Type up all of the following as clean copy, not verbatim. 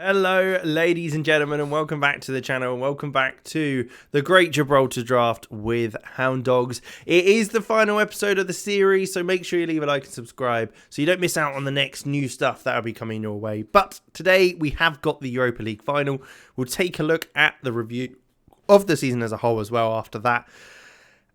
Hello, ladies and gentlemen, and welcome back to the channel, and welcome back to the Great Gibraltar Draft with Hound Dogs. It is the final episode of the series, so make sure you leave a like and subscribe so you don't miss out on the next new stuff that will be coming your way. But today we have got the Europa League final. We'll take a look at the review of the season as a whole as well after that,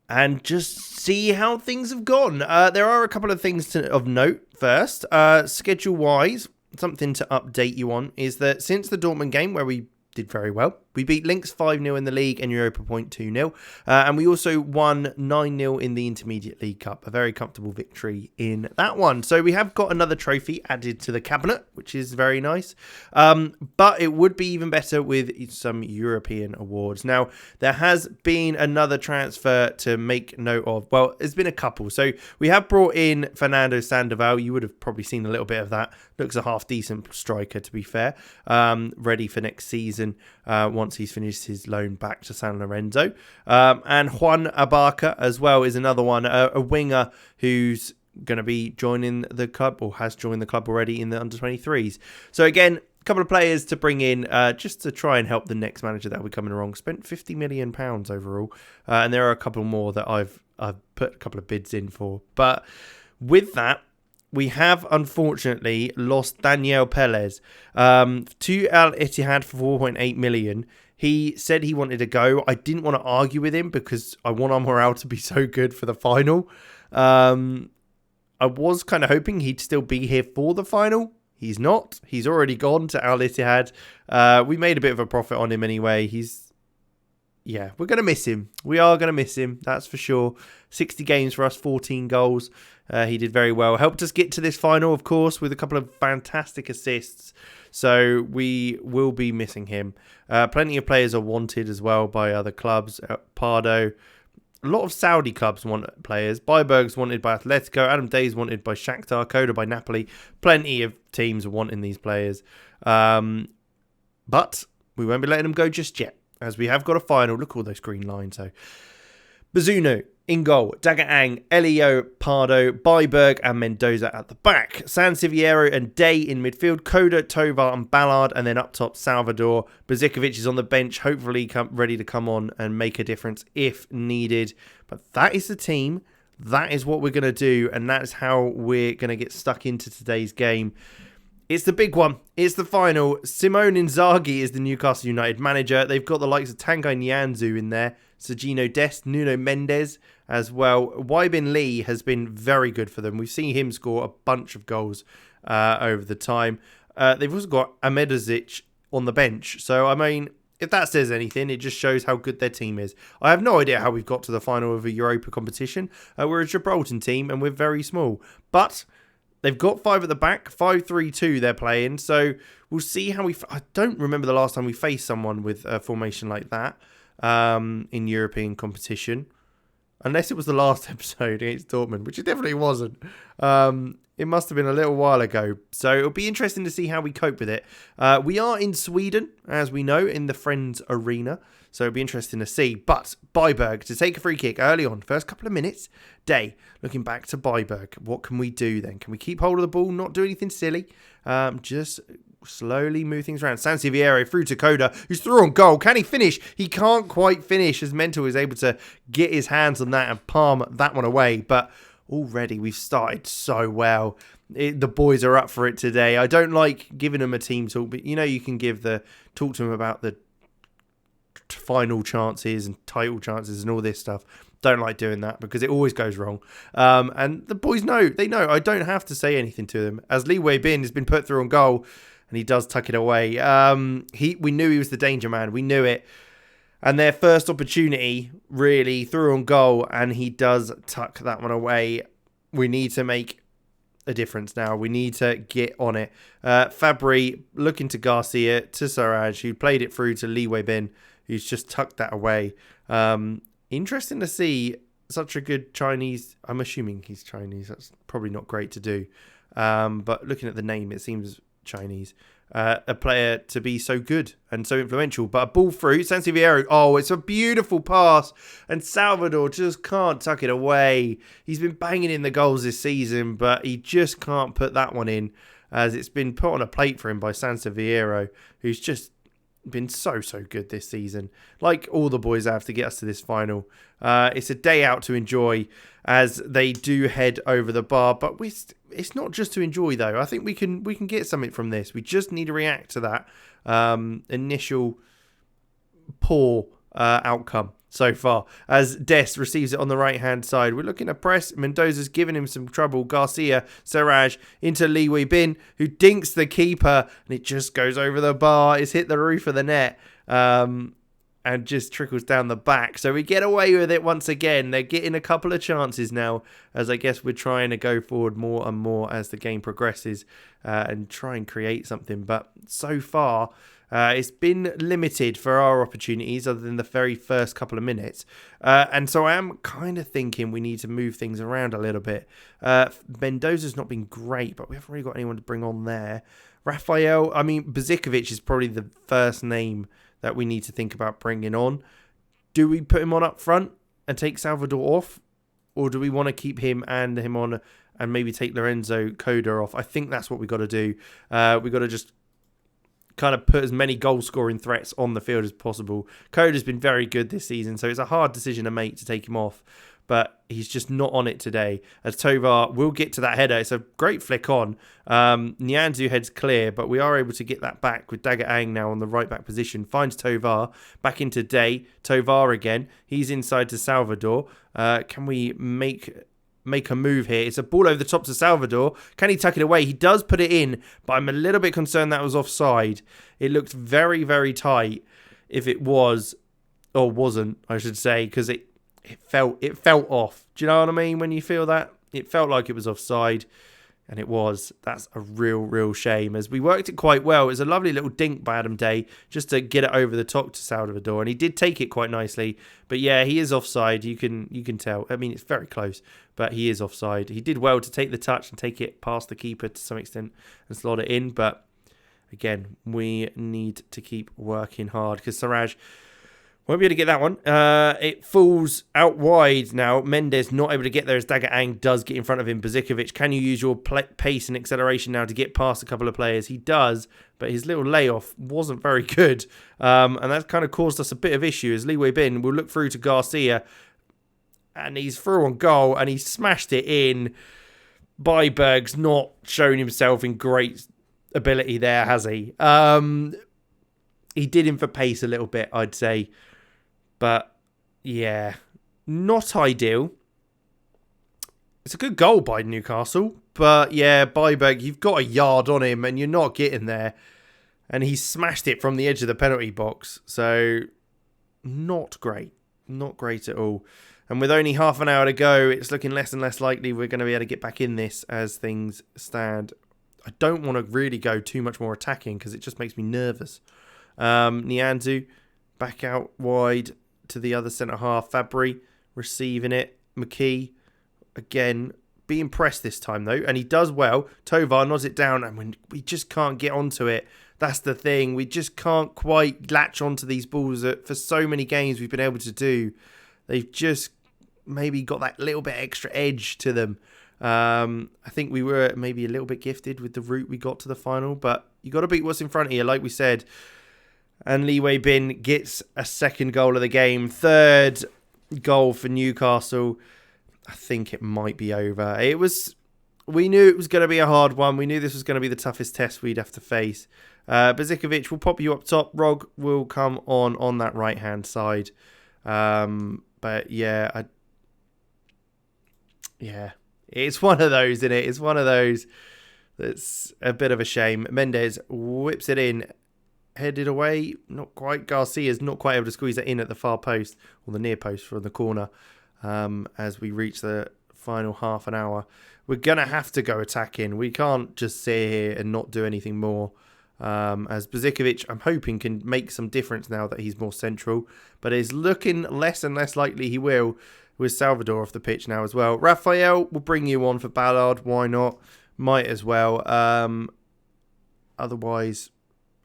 and just see how things have gone. There are a couple of things of note first. Schedule-wise, something to update you on is that since the Dortmund game, where we did very well, we beat Lynx 5-0 in the league and Europa Point 2-0. And we also won 9-0 in the Intermediate League Cup. A very comfortable victory in that one. So we have got another trophy added to the cabinet, which is very nice. But it would be even better with some European awards. Now, there has been another transfer to make note of. Well, there's been a couple. So we have brought in Fernando Sandoval. You would have probably seen a little bit of that. Looks a half-decent striker, to be fair. Ready for next season. Once he's finished his loan back to San Lorenzo. And Juan Abarca as well is another one, a winger who's going to be joining the club or has joined the club already in the under-23s. So again, a couple of players to bring in just to try and help the next manager that will be coming along. Spent £50 million overall. And there are a couple more that I've put a couple of bids in for. But with that, we have unfortunately lost Daniel Perez to Al Ittihad for 4.8 million. He said he wanted to go. I didn't want to argue with him because I want our morale to be so good for the final. I was kind of hoping he'd still be here for the final. He's not. He's already gone to Al Ittihad. We made a bit of a profit on him anyway. Yeah, we're going to miss him. We are going to miss him, that's for sure. 60 games for us, 14 goals. He did very well. Helped us get to this final, of course, with a couple of fantastic assists. So we will be missing him. Plenty of players are wanted as well by other clubs. Pardo. A lot of Saudi clubs want players. Byberg's wanted by Atletico. Adam Day's wanted by Shakhtar. Koda by Napoli. Plenty of teams are wanting these players. But we won't be letting them go just yet, as we have got a final. Look at all those green lines. So Bazunu in goal, Dagaang, Elio, Pardo, Byberg and Mendoza at the back. San Siviero and Day in midfield. Koda, Tovar and Ballard. And then up top, Salvador. Bezikovic is on the bench, hopefully ready to come on and make a difference if needed. But that is the team. That is what we're going to do. And that's how we're going to get stuck into today's game. It's the big one. It's the final. Simone Inzaghi is the Newcastle United manager. They've got the likes of Tanguy Nianzou in there. Sergino Dest, Nuno Mendes as well. Wybin Lee has been very good for them. We've seen him score a bunch of goals over the time. They've also got Ahmedžić on the bench. So, I mean, if that says anything, it just shows how good their team is. I have no idea how we've got to the final of a Europa competition. We're a Gibraltar team and we're very small. But they've got 5 at the back, 5-3-2 they're playing. So we'll see how I don't remember the last time we faced someone with a formation like that in European competition. Unless it was the last episode against Dortmund, which it definitely wasn't. It must have been a little while ago. So it'll be interesting to see how we cope with it. We are in Sweden, as we know, in the Friends Arena. So it'll be interesting to see. But Byberg to take a free kick early on. First couple of minutes. Day looking back to Byberg. What can we do then? Can we keep hold of the ball? Not do anything silly. Just slowly move things around. San Siviero through to Koda, who's through on goal. Can he finish? He can't quite finish, as Mental is able to get his hands on that and palm that one away. But already we've started so well. The boys are up for it today. I don't like giving them a team talk, but you can talk to them about the final chances and title chances and all this stuff. Don't like doing that because it always goes wrong. And the boys know. They know. I don't have to say anything to them. As Lee Wei-bin has been put through on goal, and he does tuck it away. We knew he was the danger man. We knew it. And their first opportunity, really, through on goal, and he does tuck that one away. We need to make a difference now. We need to get on it. Fabry looking to Garcia, to Saraj, who played it through to Lee Wei-bin, who's just tucked that away. Interesting to see such a good Chinese. I'm assuming he's Chinese. That's probably not great to do. But looking at the name, it seems Chinese. A player to be so good and so influential. But a ball through, San Siviero. Oh, it's a beautiful pass. And Salvador just can't tuck it away. He's been banging in the goals this season, but he just can't put that one in. as it's been put on a plate for him by Sanseviero, who's just been so good this season. Like all the boys have to get us to this final. It's a day out to enjoy as they do head over the bar, but it's not just to enjoy though. I think we can get something from this. We just need to react to that initial poor outcome so far, as Des receives it on the right hand side. We're looking at press. Mendoza's giving him some trouble. Garcia, Sarraj into Lee Wei Bin, who dinks the keeper, and it just goes over the bar. It's hit the roof of the net and just trickles down the back. So we get away with it once again. They're getting a couple of chances now, as I guess we're trying to go forward more and more as the game progresses and try and create something. But so far, it's been limited for our opportunities other than the very first couple of minutes. And so I am kind of thinking we need to move things around a little bit. Mendoza's not been great, but we haven't really got anyone to bring on there. Bezikovic is probably the first name that we need to think about bringing on. Do we put him on up front and take Salvador off? Or do we want to keep him on and maybe take Lorenzo Coda off? I think that's what we got to do. We got to just kind of put as many goal scoring threats on the field as possible. Coda's been very good this season, so it's a hard decision to make to take him off, but he's just not on it today, as Tovar will get to that header. It's a great flick on. Nyanzu heads clear, but we are able to get that back with Daga Ang now on the right back position. Finds Tovar back into Day. Tovar again. He's inside to Salvador. Can we make a move here? It's a ball over the top to Salvador. Can he tuck it away? He does put it in, but I'm a little bit concerned that was offside. It looked very, very tight if it was, or wasn't, I should say, because it felt off. Do you know what I mean? When you feel that, it felt like it was offside, and it was. That's a real shame, as we worked it quite well. It was a lovely little dink by Adam Day just to get it over the top to Salvador, and he did take it quite nicely. But yeah, he is offside. You can tell. I mean, it's very close, but he is offside. He did well to take the touch and take it past the keeper to some extent and slot it in. But again, we need to keep working hard, because Sarraj won't be able to get that one. It falls out wide now. Mendes not able to get there as Daga Ang does get in front of him. Bezikovic, can you use your pace and acceleration now to get past a couple of players? He does, but his little layoff wasn't very good. And that kind of caused us a bit of issue, as Lee Wei Bin will look through to Garcia, and he's through on goal, and he smashed it in. Byberg's not shown himself in great ability there, has he? He did him for pace a little bit, I'd say. But, yeah, not ideal. It's a good goal by Newcastle. But, yeah, Byberg, you've got a yard on him and you're not getting there. And he smashed it from the edge of the penalty box. So, not great. Not great at all. And with only half an hour to go, it's looking less and less likely we're going to be able to get back in this as things stand. I don't want to really go too much more attacking because it just makes me nervous. Nyanzu back out wide to the other centre-half. Fabry receiving it. McKee, again, being pressed this time, though. And he does well. Tovar nods it down, and we just can't get onto it. That's the thing. We just can't quite latch onto these balls that for so many games we've been able to do. They've just maybe got that little bit extra edge to them. I think we were maybe a little bit gifted with the route we got to the final, but you got to beat what's in front of you, like we said. And Lee Wei Bin gets a second goal of the game. Third goal for Newcastle. I think it might be over. We knew it was going to be a hard one. We knew this was going to be the toughest test we'd have to face. Bezikovic will pop you up top. Rog will come on that right-hand side. But yeah, it's one of those, isn't it? It's one of those that's a bit of a shame. Mendes whips it in. Headed away, not quite. Garcia's not quite able to squeeze it in at the far post, or the near post from the corner, as we reach the final half an hour. We're going to have to go attacking. We can't just sit here and not do anything more. As Bezikovic, I'm hoping, can make some difference now that he's more central, but it's looking less and less likely he will, with Salvador off the pitch now as well. Raphael will bring you on for Ballard. Why not? Might as well. Otherwise...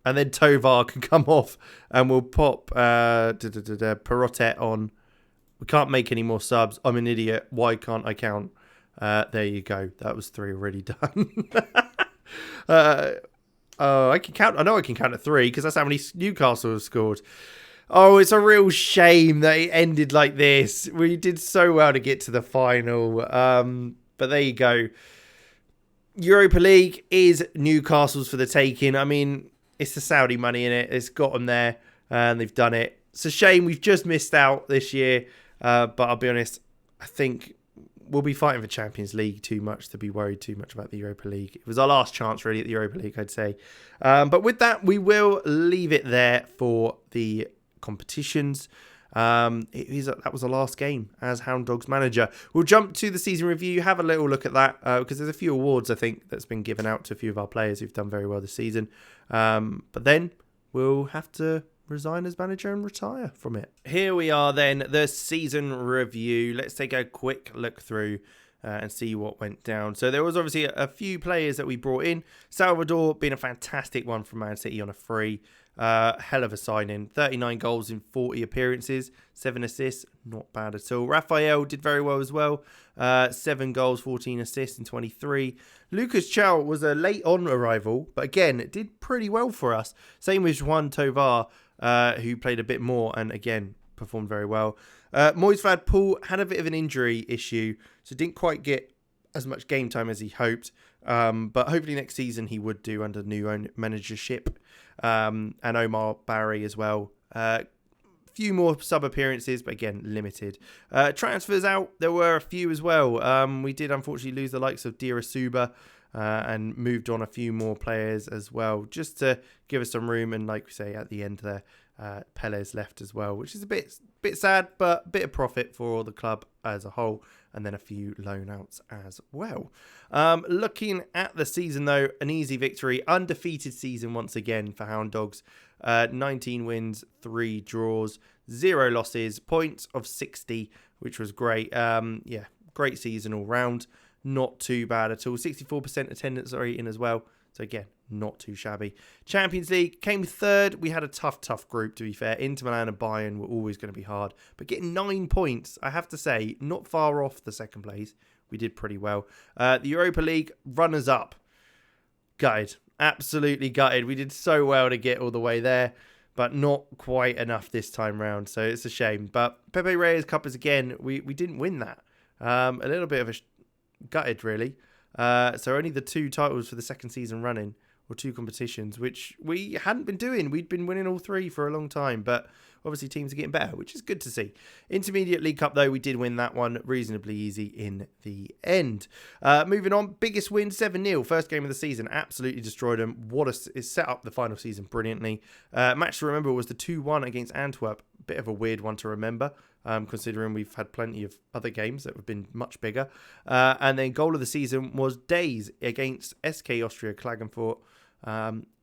And then Tovar can come off and we'll pop Perotet on. We can't make any more subs. I'm an idiot. Why can't I count? There you go. That was 3 already done. I can count. I know I can count to 3 because that's how many Newcastle have scored. Oh, it's a real shame that it ended like this. We did so well to get to the final. But there you go. Europa League is Newcastle's for the taking. I mean, it's the Saudi money in it. It's got them there, and they've done it. It's a shame we've just missed out this year. But I'll be honest, I think we'll be fighting for Champions League too much to be worried too much about the Europa League. It was our last chance, really, at the Europa League, I'd say. But with that, we will leave it there for the competitions. That was the last game as Hound Dogs manager. We'll jump to the season review, have a little look at that, because there's a few awards, I think, that's been given out to a few of our players who've done very well this season. But then we'll have to resign as manager and retire from it. Here we are then, the season review. Let's take a quick look through and see what went down. So there was obviously a few players that we brought in. Salvador being a fantastic one from Man City on a free. Hell of a signing. 39 goals in 40 appearances, 7 assists, not bad at all. Rafael did very well as well. 7 goals, 14 assists in 23. Lucas Chow was a late on arrival, but again, it did pretty well for us. Same with Juan Tovar, who played a bit more and again performed very well. Moisvad Pool had a bit of an injury issue, so didn't quite get as much game time as he hoped. But hopefully next season he would do under new managership. And Omar Barry as well. Few more sub appearances, but again, limited. Transfers out, there were a few as well. We did unfortunately lose the likes of Dirasuba and moved on a few more players as well, just to give us some room. And like we say at the end there, Pelez left as well, which is a bit sad, but a bit of profit for the club as a whole, and then a few loan outs as well. Looking at the season though, an easy victory, undefeated season once again for Hound Dogs. 19 wins, 3 draws, 0 losses, points of 60, which was great. Great season all round, not too bad at all. 64% attendance in as well, so again, not too shabby. Champions League came third. We had a tough group, to be fair. Inter Milan and Bayern were always going to be hard. But getting 9 points, I have to say, not far off the second place. We did pretty well. The Europa League runners-up. Gutted. Absolutely gutted. We did so well to get all the way there, but not quite enough this time round. So it's a shame. But Pepe Reyes Cup is, again, we didn't win that. A little bit of a gutted, really. So only the 2 titles for the second season running, or 2 competitions, which we hadn't been doing. We'd been winning all 3 for a long time, but obviously teams are getting better, which is good to see. Intermediate League Cup, though, we did win that one reasonably easy in the end. Moving on, biggest win, 7-0. First game of the season, absolutely destroyed them. It set up the final season brilliantly. Match to remember was the 2-1 against Antwerp. Bit of a weird one to remember, considering we've had plenty of other games that have been much bigger. And then goal of the season was Days against SK Austria Klagenfurt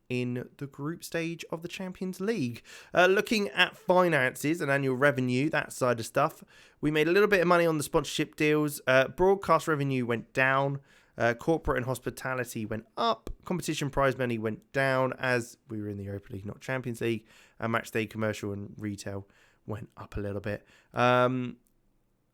in the group stage of the Champions League. Looking at finances and annual revenue, that side of stuff, we made a little bit of money on the sponsorship deals. Broadcast revenue went down. Corporate and hospitality went up. Competition prize money went down as we were in the Europa League, not Champions League. And matchday commercial and retail went up a little bit. A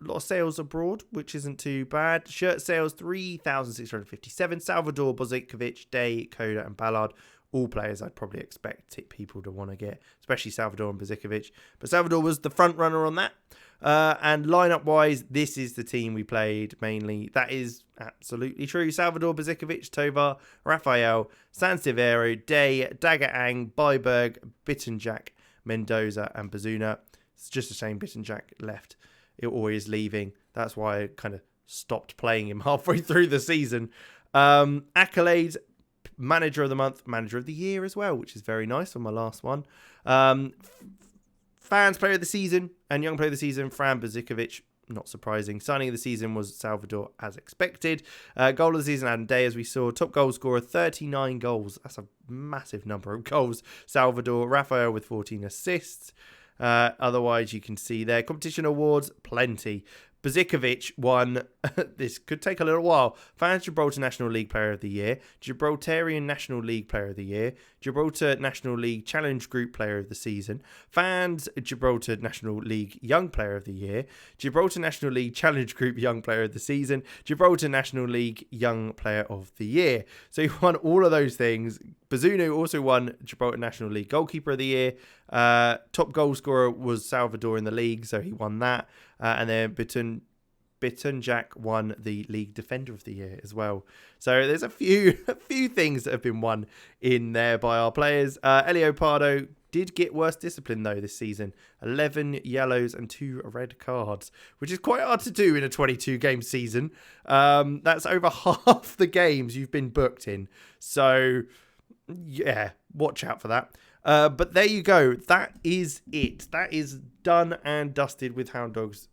lot of sales abroad, which isn't too bad. Shirt sales, 3,657. Salvador, Bozicovic, Day, Koda and Ballard. All players I'd probably expect people to want to get, especially Salvador and Bozicovic. But Salvador was the front runner on that. And lineup-wise, this is the team we played mainly. That is absolutely true. Salvador, Bozicovic, Tovar, Rafael, Sansevero, Day, Dagaang, Byberg, Bittenjack, Mendoza and Bazuna. It's just a shame Bittenjack left. It always leaving. That's why I kind of stopped playing him halfway through the season. Accolades, Manager of the Month, Manager of the Year as well, which is very nice on my last one. Fans Player of the Season and Young Player of the Season, Fran Bozicovic, not surprising. Signing of the season was Salvador, as expected. Goal of the season, Adam Day, as we saw. Top goal scorer, 39 goals. That's a massive number of goals. Salvador, Rafael with 14 assists. Otherwise, you can see there. Competition awards, plenty. Bezikovic won, this could take a little while, Fans Gibraltar National League Player of the Year, Gibraltarian National League Player of the Year, Gibraltar National League Challenge Group Player of the Season, Fans Gibraltar National League Young Player of the Year, Gibraltar National League Challenge Group Young Player of the Season, Gibraltar National League Young Player of the Year. So he won all of those things. Bazunu also won Gibraltar National League Goalkeeper of the Year. Top goal scorer was Salvador in the league, so he won that. And then Biton Jack won the League Defender of the Year as well. So there's a few things that have been won in there by our players. Elio Pardo did get worse discipline though this season. 11 yellows and 2 red cards, which is quite hard to do in a 22 game season. That's over half the games you've been booked in. So yeah, watch out for that. But there you go. That is it. That is done and dusted with Hound Dogs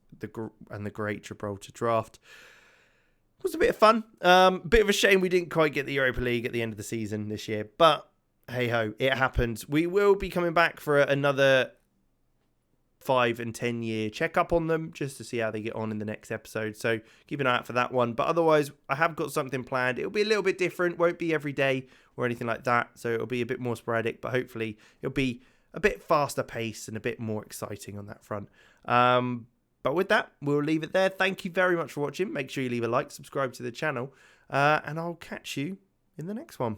and the Great Gibraltar Draft. It was a bit of fun. Bit of a shame we didn't quite get the Europa League at the end of the season this year. But hey ho, it happens. We will be coming back for another 5 and 10 year checkup on them just to see how they get on in the next episode. So keep an eye out for that one. But otherwise, I have got something planned. It'll be a little bit different. Won't be every day or anything like that. So it'll be a bit more sporadic, but hopefully it'll be a bit faster pace and a bit more exciting on that front. But with that, we'll leave it there. Thank you very much for watching. Make sure you leave a like, subscribe to the channel, and I'll catch you in the next one.